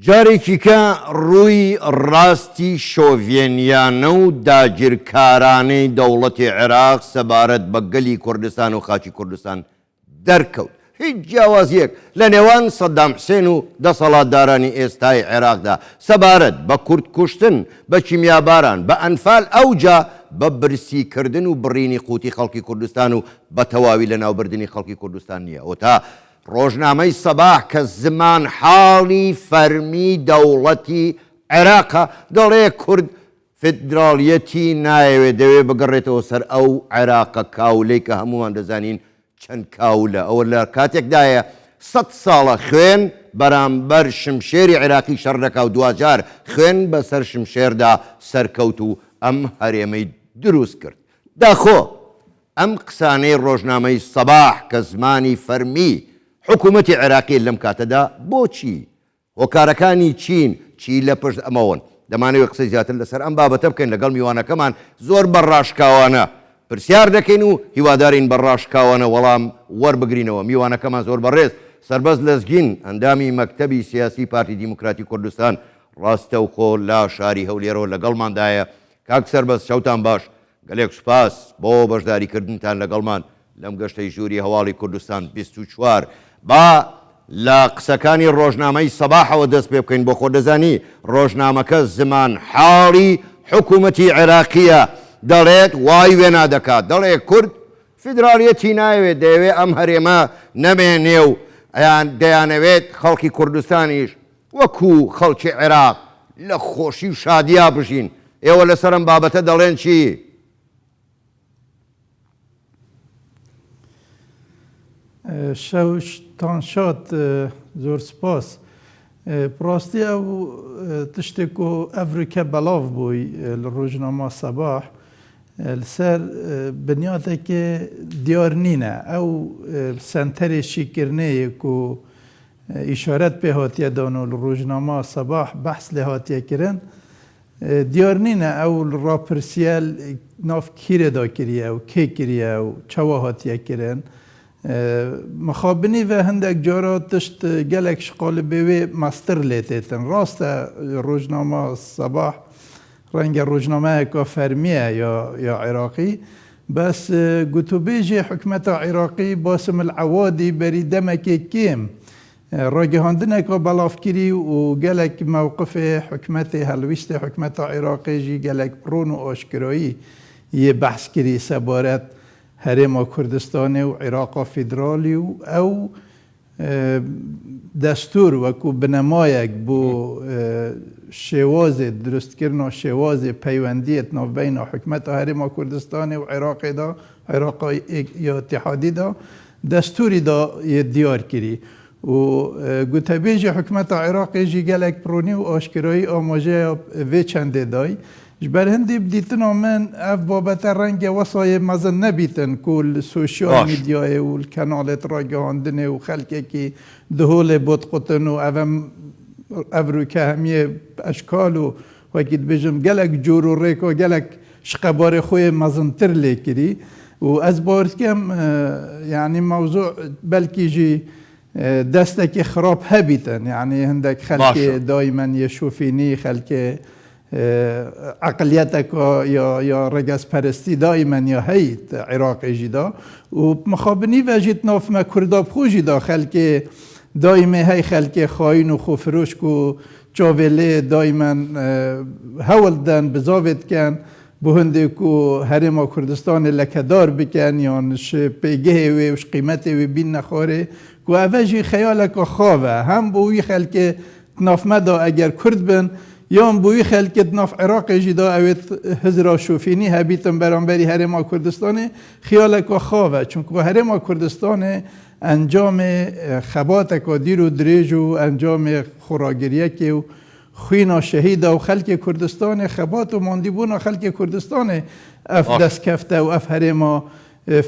جارێکی کە ڕووی ڕاستی شۆڤێنیانە و داگیرکارانەی دەوڵەتی عێراق سەبارەت بە گەلی کوردستان و خاچی کوردستان دەرکەوت. هیچ جیاوازیەک لە نێوان سەدام حوسێن و دەسەڵاتدارانی ئێستای عێراقدا سەبارەت بە کورد کوشتن، بە کیمیاباران، بە ئەنفال ئەوجا بە برسیکردن و بڕینی قوتی خەڵکی کوردستان و بە تەواوی لە ناوبردننی خەڵکی کوردستان نییە. ئەو تا ڕۆژنامەی سەباح کە زمان حاڵی فەرمی دەوڵەتی عێراقە دەڵێ کورد فیدراڵیەتی نایەوێت دەوێت بگەڕێتەوە سەر ئەو عێراقە کاولەی کە هەمومان دەزانین چەند کاولە. ئەوە لە کاتێکدایە 100 ساڵە خوێن بەرامبەر شمشێری عێراقی شەڕ دەکا و دوجار خوێن بەسەر شمشێردا سەرکەوت و ئەم هەرێمەی دروست کرد. داخۆ ئەم قسانەی ڕۆژنامەی سەباح کە زمانی فەرمی حکوومەتی عێراقی لەم کاتەدا بۆچی؟ هۆکارەکانی چی لە پشت ئەمەوەن؟ دەمانەوێت قسەی زیاتر لەسەر ئەم بابەتە بکەین لەگەڵ میوانەکەمان زۆر بەڕاشکاوانە پرسیار دەکەین و هیوادارین بەڕاشکاوانە وەڵام وەربگرینەوە. میوانەکەمان زۆر بەڕێز سەربەز لەزگین ئەندامی مەکتەبی سیاسی پارتی دیموکراتی کوردستان ڕاستەوخۆ لا شاری هەولێرەوە لەگەڵماندایە. کاک سەربەز شەوتان باش، گەلێک سوپاس بۆ بەشداریکردنتان لەگەڵمان لەم گەشتەی ژووری هەواڵی کوردستان 24. با لە قسەکانی ڕۆژنامەی سەباحەوە دەست پێ بکەین بۆ خۆ دەزانی ڕۆژنامەکە زمان حاڵی حکوومەتی عێراقیە دەڵێت وای وێنا دەکات، دەڵێ کورد فیدراڵیەتی ناوێت دەیەوێت ئەم هەرێمە نەمێنێ و دەیانەوێت خەڵکی کوردستانیش وەکو خەڵکی عێراق لە خۆشی و شادیا بژین. ئێوە لەسەر ئەم بابەتە دەڵێن چی؟ شەوتان شاد زۆر سپاس. پڕاستی ئەو تشتێک و ئەڤریکە بەڵاو بووی لە ڕۆژنامە سەباح لەسەر بنیاتێکێ دیار نینە ئەو سەنتەرێکی کردنەیەک و ئیشارەت پێ هاتیە داون و لە ڕۆژنامە سەباح بەحس لێ هاتیەکردن دیار نینە ئەو ڕاپرسیە ناف کیرێدا کریە و کێ کریە و چەوە هاتیەکردن. مخابنی و هەندێک جارە تشت gelek شقال بێوێ مەستر لێ تێتن. ڕاستە ڕۆژنامە سەباح ڕەنگە ڕۆژنامەیەکە فەرمیە یا عێراقی بەس گوتوبێژی حکومەتە عێراقی باسم العەوادی بەری دەمەکێ کێم ڕاگەهاندنێکە بەڵافکری و gelek مووقفێ حکومەتی هەڵویستی حکومەتە عێراقیژی gelek ڕۆن و ئاشکرایی یە بەحسکری سەبارەت هەرێما کوردستانی و عێراقا فیدرالی و ئەو دەستور وەکو بنەمایەک بۆ شێوازێ دروستکردنەوە شێوازێ پەیوەندیەت ناوبەینە حکومەتە هەرێما کوردستانی و عێراقیدا عێراقا یا ئیتیحادیدا دەستوریدا دیار کری و گوتەبێژی حکومەتە عێراقیژی gelek پرۆنی و ئاشکرایی ئاماژەیە vê çendê دای ji ber hindî dîtina min ev babete rengê wesayê mezin nebîtin ku li sosyal medyayê û li kenalê ragihandinê û xelkekî di holê botqutin û ev rûke hemiyê eşkal û wekî dibêjim gelek cor û rêka gelek ji qebarê xwe yê mezintir lê kirî û ez bar dikim yanî mewzu belkî jî destekî xirab hebîtin yanî hindek xelkê daymen yê şofînî xelkê عقلیەتێکە یا ڕێگەزپەرستی دائیمەن یا هەیت عێراقیژیدا و مخابنی vejît navme Kurda bixûjî da xelkê daîmê hey xelkê xayîn û xofirûşk û çavê lê daîmen hewl den bi zavê dikin bu hindê ku herêma Kurdistanê lekedar bikin yan ji pêgehê wê ji qîmetê wê bînne xwarê ku ev jî xeyaleka xav e hem bo wî xelkê navme da eger Kurd bin یان بوی خلکت ناف عراقی جدا اوید هزرا شوفینی هبیتن برانبری هرما کردستانه خیالک و خواه چون که هرما کردستانه انجام خباتک و دیر و دریج و انجام خوراگریه که و خوینا شهید و خلک کردستانه خبات و ماندیبون خلک کردستانه اف دست کفته و اف هرما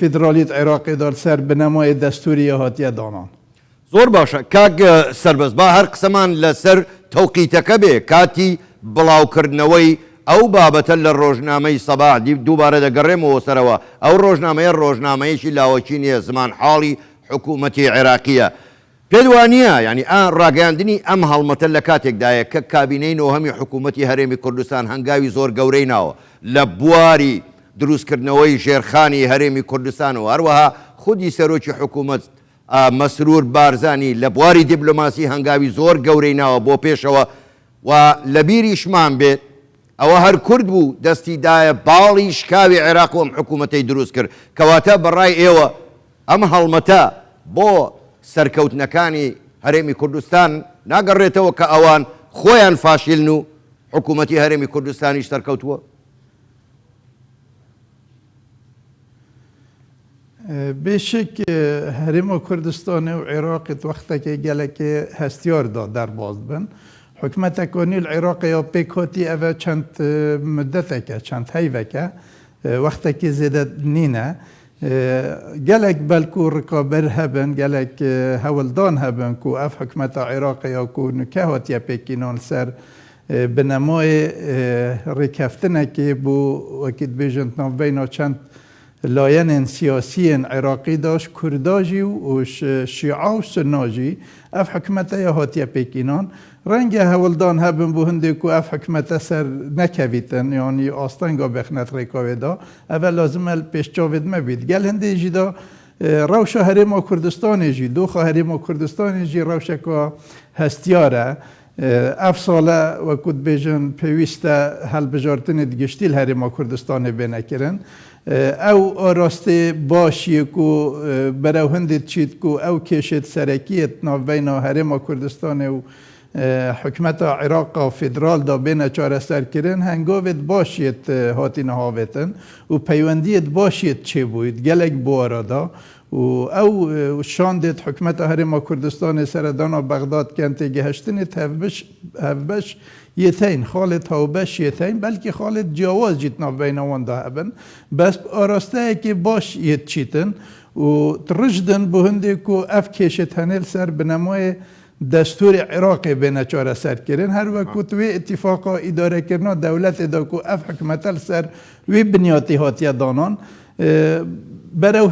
فدرالیت عراقی دار سر بنمای دستوری هاتیه دانان. زۆر باشە کاک سەربەز با هەر قسەمان لەسەر تەوقیتەکە بێ کاتی بڵاوکردنەوەی ئەو بابەتە لە ڕۆژنامەی سەباح دووبارە دەگەڕێمەوە سەرەوە ئەو ڕۆژنامەیە ڕۆژنامەیەکی لاوەکی نیە زمان حاڵی حکوومەتی عێراقیە پێت وانە ینی ئا ڕاگەاندنی ئەم هەڵمەتە لە کاتێکدایە کە کابینەی هەمی حکوومەتتی هەرێمی کوردستان هەنگاوی زۆر گەورەی ناوە لە بواری دروستکردنەوەی ژێرخانی هەرێمی کوردستان و هەروەها خودی سەرۆکی حکوومەت مەسرور بارزانی لە بواری دیبلۆماسی هەنگاوی زۆر گەورەی ناوە بۆ پێشەوە و لە بیریشمان بێت ئەوە هەر کورد بوو دەستیدایە باڵی شکاوی عێراق و ئەم حکوومەتەی دروست کرد کەواتە بەڕای ئێوە ئەم هەڵمەتە بۆ سەرکەوتنەکانی هەرێمی کوردستان ناگەڕێتەوە کە ئەوان خۆیان فاشیلن و حکوومەتتی هەرێمی کوردستانیش سەرکەوتووە؟ بێشک هەرێما کوردستان و عێراقت وەختێکی gelekê hestiyar da derbas bin. Hikûmeta Konî li Iraqê ya pêk hatî ev çend middeteke, çend heyveke wextekî zêde nîne. Gelek belkû rikaber hebin, gelek hewildan hebin ku ev hikûmeta Iraqê ya ku nûke hatiye pêkînan ser binemayê rêkeftinekê bû wekî dibêjin navbeyna çend لاینên siyasiyên Iraqî da ji Kurda jî û Şîa û Sunna jî ev hikûmeta ya hatiye pêkînan renge hewildan hebin bû hindê ku ev hikûmeta ser nekevîtin yanî astenga bexnet rêkavê da ev lazim e pêşçavê mebît. Gel hindê jî da rewşa Herêma Kurdistanê jî doxa Herêma Kurdistanê jî rewşeka hestiyar e. Ev sale wekû dibêjin pêwîst e helbijartinê giştî li Herêma Kurdistanê bê nekirin. Ew arastê başiyê ku berew hindê çît ku ew kêşet serekiyê navbeyna Herêma Kurdistanê û hikûmeta Iraqa federal da bêne çareserkirin hengavê başiyê hatîne havêtin û peywendiyê başiyê çêbûyî gelek buwara da û ew şandê hikûmeta Herêma Kurdistanê seredana Bexdad kentê gihiştinê hevbeş yêteyn xalê hewbeş yêteyn belkî xalê ciyawaz jî navbeyna wan da hebin bes arasteyekê baş yê çîtin û tirijdin bû hindê ku ev kêşet henêl ser binemayê destûrê Iraqê bêne çareserkirin her wekû wê îtîfaqa îdarekirina dewletê da ku ev hikûmeta li ser wê binyatî hatiye danan berew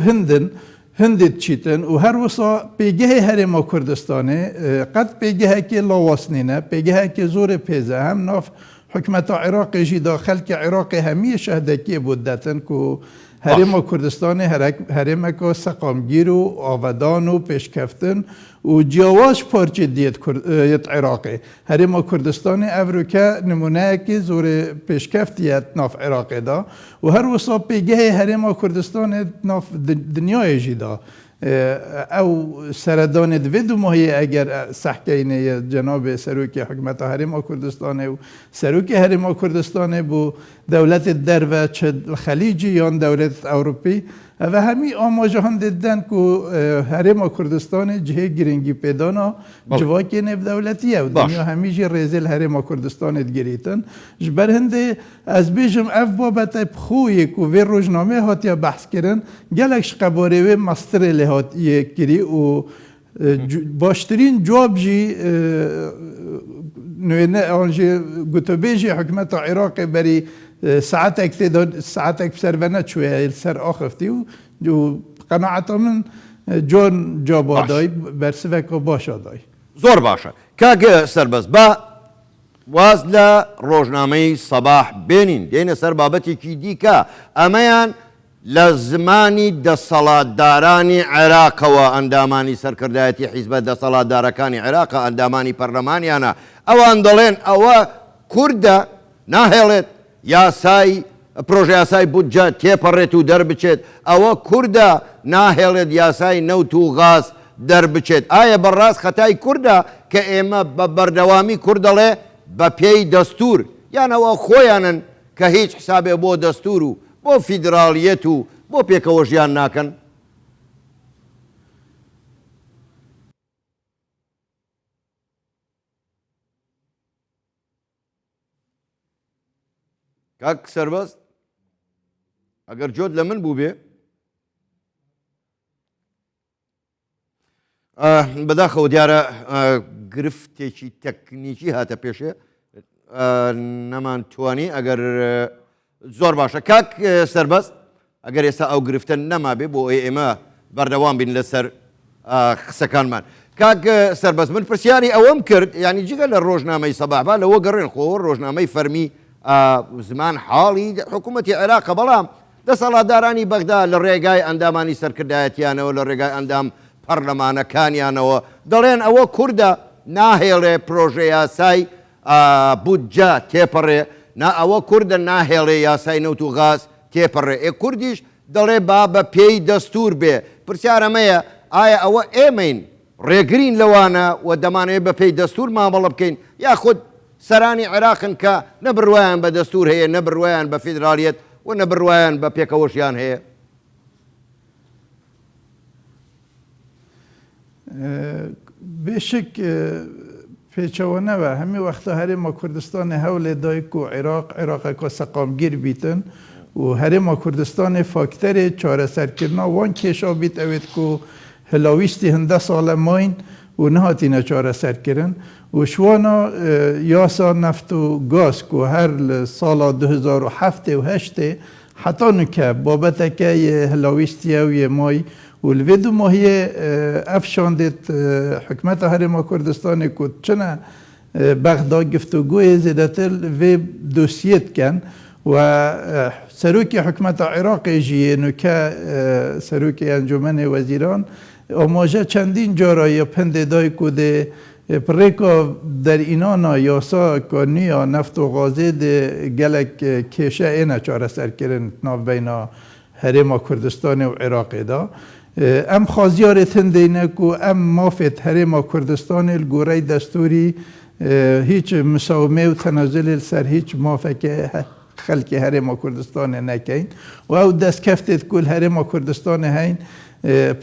hindê çîtin û her wisa pêgehê Herêma Kurdistanê qet pêgehekê lawasnîne pêgehekê zorê pêze hem nav hikûmeta Iraqê jî da xelkê Iraqê hemiyê şehdekiyê bû detin ku Herêma Kurdistanê herêmeka seqamgîr û avedan û pêşkeftin û ciyawaz parçê diyet Iraqê. Herêma Kurdistanê ev rûke nimûneyekî zorê pêşkeftiye nav Iraqê da û her wisa pêgehê Herêma Kurdistanê nav dinyayê jî da. Ew seredanê di vê du mahiyê eger sehkeyînê ye cenabê serokê hikûmeta Herêma Kurdistanê û serokê Herêma Kurdistanê bû dewletê derve çi li Xelîcî yan dewlet Ewropî ev hemî amaja hindê den ku Herêma Kurdistanê cihê giringî pêdana civakê nêvdewletî ye dinya hemî jî rêzê li Herêma Kurdistanê digirîtin ji ber hindê ez bêjim ev babetê pixûyê ku vê rojnamê hatiye behs kirin gelek ji qebarê wê mastirê lê hatiye kirî û baştirîn cawab jî nûêne an jî gotebêjê hikûmeta Iraqê berî ساعتك ساعتك بسر نتشوي سر اخفتي و قناعتا من جون جابا داي برسفك باشا داي زۆر باشە کاگە سەربەست بە واز لە ڕۆژنامەی سەباح بێنین دێنە سەر بابەتێکی دیکە ئەمەیان لە زمانی دەسەڵاتدارانی عێراقەوە ئەندامانی سەرکردایەتی حیزبە دەسەڵاتدارەکانی عێراقە ئەندامانی پەرلەمانیانە ئەوان دەڵێن ئەوە کوردە ناهێڵێت یاسای پرۆژه یاسای بودجە تێپەڕێت و دەربچێت ئەوە کوردە ناهێڵێت یاسای نەوت و غاز دەربچێت ئایا بەڕاست خەتای کوردە کە ئێمە بە بەردەوامی کورد دەڵێ بە پێی دەستور یانەوە خۆیانن کە هیچ حسابێ بۆ دەستور و بۆ فیدراڵیەت و بۆ پێکەوە ژیان ناکەن کاک سەربەست ئەگەر جۆت لە من بوو بێ بەداخەوە دیارە گرفتێکی تەکنیکی هاتە پێشێ نەمانتوانی ئەگەر زۆر باشە کاک سەربەست ئەگەر ئێستا ئەو گرفتە نەما بێ بۆ ئێمە بەردەوام بین لەسەر قسەکانمان کاک سەربەست من پرسیاری ئەوەم کرد ینی جگە لە ڕۆژنامەی سەباحبا لەوە گەڕێن خۆ ڕۆژنامەی فەرمی زمان حاڵی حکوومەتی عێراقە بەڵام دەسەڵاتدارانی بەغدا لە ڕێگای ئەندامانی سەرکردایەتیانەوە لە ڕێگای ئەندام پەرلەمانەکانیانەوە دەڵێن ئەوە کووردە ناهێڵێ پرۆژە یاسای بودجە تێپەڕێ ئەوە کووردە ناهێڵێ یاسای نەوت و غاز تێپەڕێ کوردیش دەڵێ با بە پێی دەستور بێ پرسیارەمەیە ئایا ئەوە ئێمەین ڕێگرین لەوانە و دەمانەوێت بە پێی دەستور مامەڵە بکەین یاخود سەرانی عێراقن کە نەبڕوایان بە دەستور هەیە نەبڕوایان بە فیدرالیەت و نەبڕوایان بە پێکەوەشیان هەیە بێشک پێچەوەنەوە هەمی وەختە هەرێمە کوردستانی هەولێ دایک و عێراقێکە سەقامگیر بیتن و هەرێمە کوردستانی فاکتەرێ چارەسەرکردنا وان کێشا بیت ئەوێت و هەلاویستی هەندە ساڵە ماین و نهاتینە چارەسەرکردن و شوانا یاسا نفت و گاز و هەر ساڵا 2007 و 8 حتا نکە بابەتەکە هەلاویستیە و مای والوی دو ماهی افشاندت حکمت هرم کردستان کد چنه بغدا گفتگوی زیادتر وی دوسیت کن و سروکی حکمت عراق جیه نکه سروکی انجمن وزیران آماجه چندین جارای پند دای کده پریکا در اینانا یاسا کنیا نفت و غازه ده گلک کشه اینا چاره سر کرن ناو بینا هرم کردستان و عراق دا ام خازیار تندینه کو ام مافت هرم کردستان الگوری دستوری هیچ مساومه و تنازل سر هیچ مافک خلق هرم کردستان نکین و او دست کفتت کل هرم کردستان هین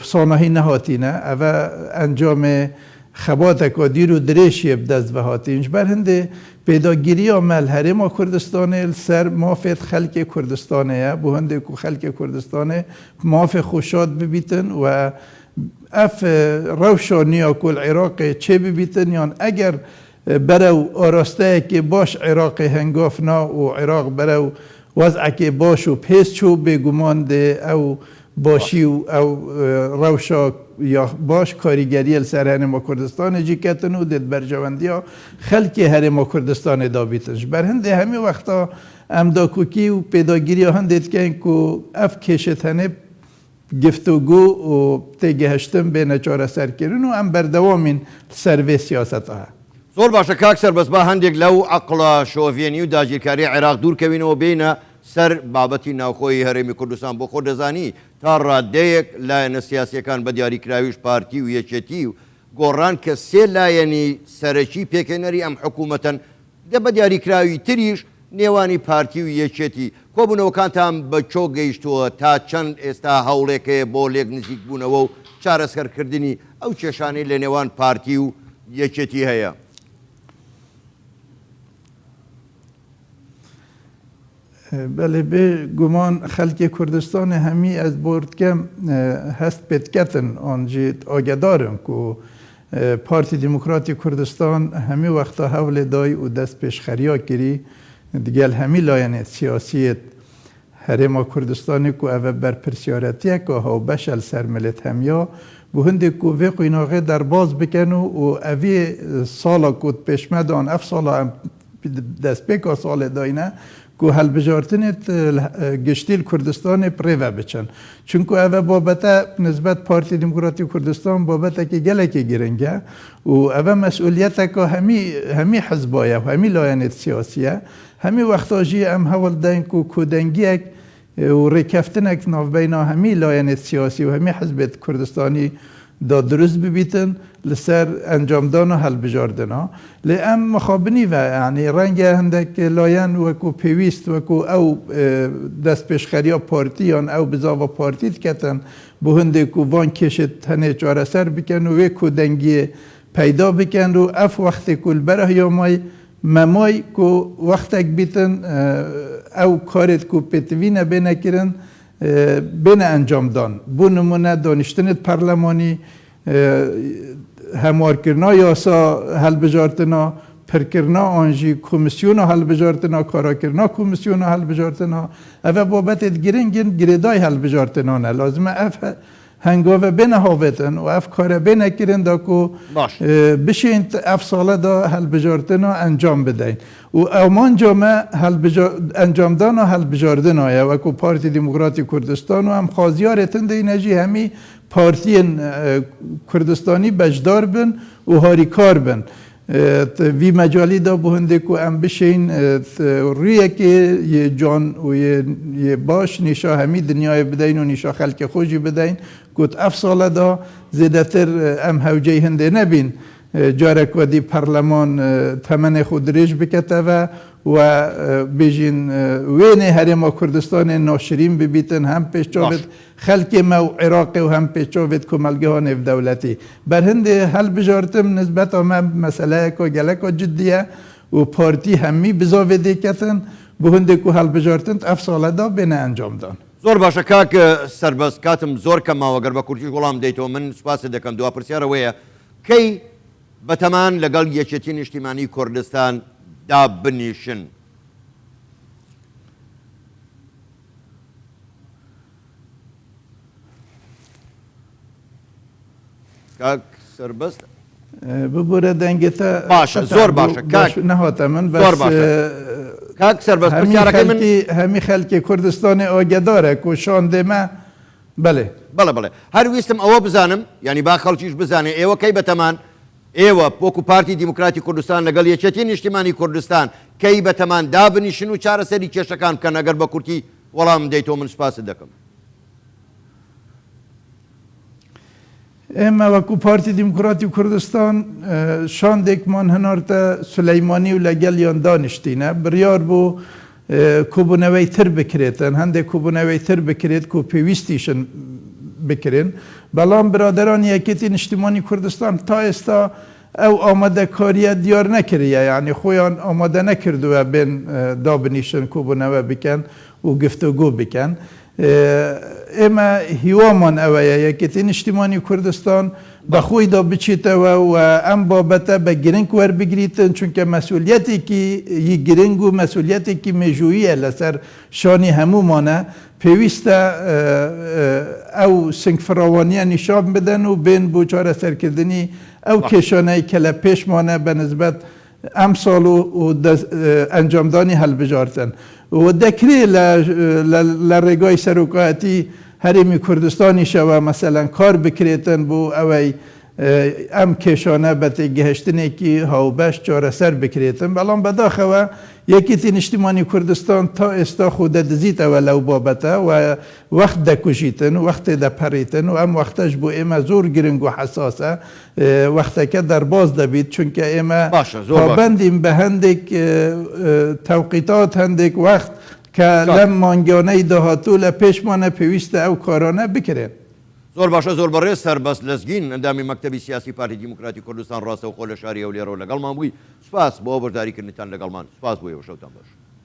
صانعی نهاتینه و انجام خباتک و دیر و دریشی بدست بهاتینش بر هنده پیداگیری عمل هرم کردستان سر مافت خلق کردستانه بو هنده کو خلق کردستانه ماف خوشاد ببیتن و اف روشانیا کل عراق چه ببیتن یان اگر برو آراسته که باش عراق هنگافنا و عراق برو وضع که باش و پیس چو بگمان ده او باشی و او روشا یا باش کاریگری سر هرم کردستان جی کتن و دید برجواندی ها خلقی هرم کردستان دا بیتنش بر هنده همی وقتا امداکوکی و پیداگیری ها هندید که اینکو اف کشتنه گفتگو و تگهشتن به نچاره سر کرن و ام بردوامین سروی سیاست ها زۆر باشە کاک سەربەست با هەندێک لەو عەقڵە شۆڤێنی و داگیرکاری عێراق دوورکەوینەوە بینە سەر بابەتی ناوخۆی هەرێمی کوردستان بۆ خۆ دەزانی تا ڕادەیەک لایەنە سیاسیەکان بە دیاریکراویش پارتی و یەکێتی و گۆڕان کە سێ لایەنی سەرەکی پێکەنەری ئەم حکوومەتەن دە بە دیاریکراوی تریش نێوانی پارتی و یەکێتی کۆبوونەوەکانتان بە چۆ گەیشتووە تا چەند ئێستا هەوڵێکەیە بۆ لێک نزیک بوونەوە و چارەسەرکردنی ئەو کێشانەی لە نێوان پارتی و یەکێتی هەیە بله به گمان خلق کردستان همی از برد کم هست پیدکتن آنجی آگدارم که پارتی دموکراتی کردستان همی وقتا حول دای و دست پیشخریا کری دیگل همی لاینت سیاسیت هرم کردستانی که او بر پرسیارتیه که ها بشل سر ملت همیا بو هنده که وی قیناغه در باز بکنو و اوی سالا کد پیشمدان اف سالا دست پیکا سال داینه که هل بجارتنت گشتیل کردستان پریوه بچن چونکه اوه بابته نسبت پارتی دموکراتی کردستان بابته که گله که گرنگه و اوه مسئولیت که همی حزبایه و همی لاینت سیاسیه همی وقتا جی ام هول دین که کودنگیک و ریکفتنک ناف بینا همی لاینت سیاسی و همی حزبت کردستانی دا درست ببیتن لسر انجام دان و حل بجاردن ها لام مخابنی و یعنی رنگ هندک لاین وکو پیویست وکو او دست پیشخریا پارتیان او بزاوا پارتیت کتن بو هنده کو وان کشت هنه چاره سر بکن و وکو دنگی پیدا بکن و اف وقت کل بره یا مای ممای کو وقتک بیتن او کارت کو پتوینه بینه کرن بین انجام دان بو نمونه دانشتنت پارلمانی هموار کرنا یاسا حل بجارتنا پرکرنا آنجی کمیسیون حل بجارتنا کارا کرنا کمیسیون حل بجارتنا اوه بابت گرنگین گریدای حل بجارتنا نه لازمه اف هنگاوه بین هاویتن و افکار بین کرن دا کو باش. بشین اف ساله دا هل بجارتن انجام بدین و امان جامعه انجام دان و هل بجاردن آیا و کو پارتی دموکراتی کردستان و هم خازیارتن دی نجی همی پارتی کردستانی بجدار بن و هاریکار بن وی مجالی دا بهنده که ام بشین رویه که یه جان و یه باش نیشا همی دنیای بدین و نیشا خلق خوشی بدین گوت اف ساله دا زیده تر ام هوجه هنده نبین جارک و دی پرلمان تمن خود ریج بکته و بیجین وین هرما کردستان ناشرین ببیتن هم پیش چاوید خلق ما و عراق و هم پیش چاوید کمالگه ها نف دولتی بر هنده حل بجارتم نسبت آمه مسئله که گلک جدیه و پارتی همی بزاویده کتن به هنده که حل بجارتن اف ساله دا بین انجام دان زۆر باشە کاک سەربەست کاتم زۆر کەماوە گەر بە کورتی وەڵام دەیتەوە من سوپاس دەکەم دوا پرسیارەوەیە کەی بەتەمان لەگەڵ یەکێتی نیشتیمانی کوردستان دا بنیشن کاک سەربەست ببوره دنگتا باشە زۆر باشە کاک نهاته من زۆر باشە کاک سەربەست پرسیارەکەی من همی خلق کردستان ئاگداره که شانده ما بله بەڵێ هەر ویستم ئەوە بزانم ینی با خەڵکیش بزانێ ئێوە کەی بەتەمان ئێوە وەکو پارتی دیموکراتی کوردستان لەگەڵ یەکێتی نیشتیمانی کوردستان کەی بەتەمان دابنیشن و چارەسەری کێشەکان بکەن ئەگەر بە کورتی وەڵام دەیتەوە من سوپاست دەکەم اما وکو پارتی دموکراتی کردستان شاندێک مان هەنارتە سلەیمانی و لەگەڵ یان دانیشتینە بڕیار بوو کۆبوونەوەی تر بکرێتن هەندێک کۆبوونەوەی تر بکرێت کۆ پێویستیشن بکرێن بەڵام برادران یەکێتی نیشتیمانی کوردستان تا ئێستا ئەو ئامادەکاریە دیار نەکردیە یعنی خۆیان ئامادە نەکردووە بێن دابنیشن کۆبوونەوە بکەن و گفتوگۆ بکەن ئێمە هیوامان ئەوەیە یەکێتی نیشتیمانی کوردستان بەخۆی دا بچێتەوە و ئەم بابەتە بە گرنگ وەربگریتن چونکە مەسئولیەتێکی گرنگ و مەسئولیەتێکی مێژوویە لەسەر شانی هەمومانە پێویستە ئەو سنگفراوانیە نیشان بدەن و بێن بۆ چارەسەرکردنی ئەو کێشانەی کە لە پێشمانە بە نسبەت ئەم ساڵ و ئەنجامدانی هەڵبژارتن و دەکرێت لە ڕێگای سەرۆکایەتی هەرێمی کوردستانیشەوە مەسەلەن کار بکرێتن بۆ ئەوەی ئەم کێشانە بە تێگەهشتنێکی هاوبەش چارەسەر بکرێتن بەڵام بەداخەوە یەکێتی نیشتیمانی کوردستان تا ئێستا خۆ دەدزیتەوە لەو بابەتە و وەخت دەکوژیتن و وەختێ دەپەڕیتن و ئەم وەختەش بۆ ئێمە زۆر گرنگ و حەساسە وەختەکە دەرباز دەبیت چونکە ئێمە پابەندیم بە هەندێک تەوقیتات هەندێک وەخت کە لەم مانگیانەی داهاتوو لە پێشمانە پێویستە ئەو کارانە بکرێن زۆر باشە زۆر بەڕێز سەربەست لەزگین ئەندامی مەکتەبی سیاسی پارتی دیموکراتی کوردستان ڕاستەوخۆ لە شاری ئەولێرەوە لەگەڵمان بووی سوپاس بۆ بەرداریکردنتان لەگەڵمان سوپاس بۆ ئێوە شەوتان باش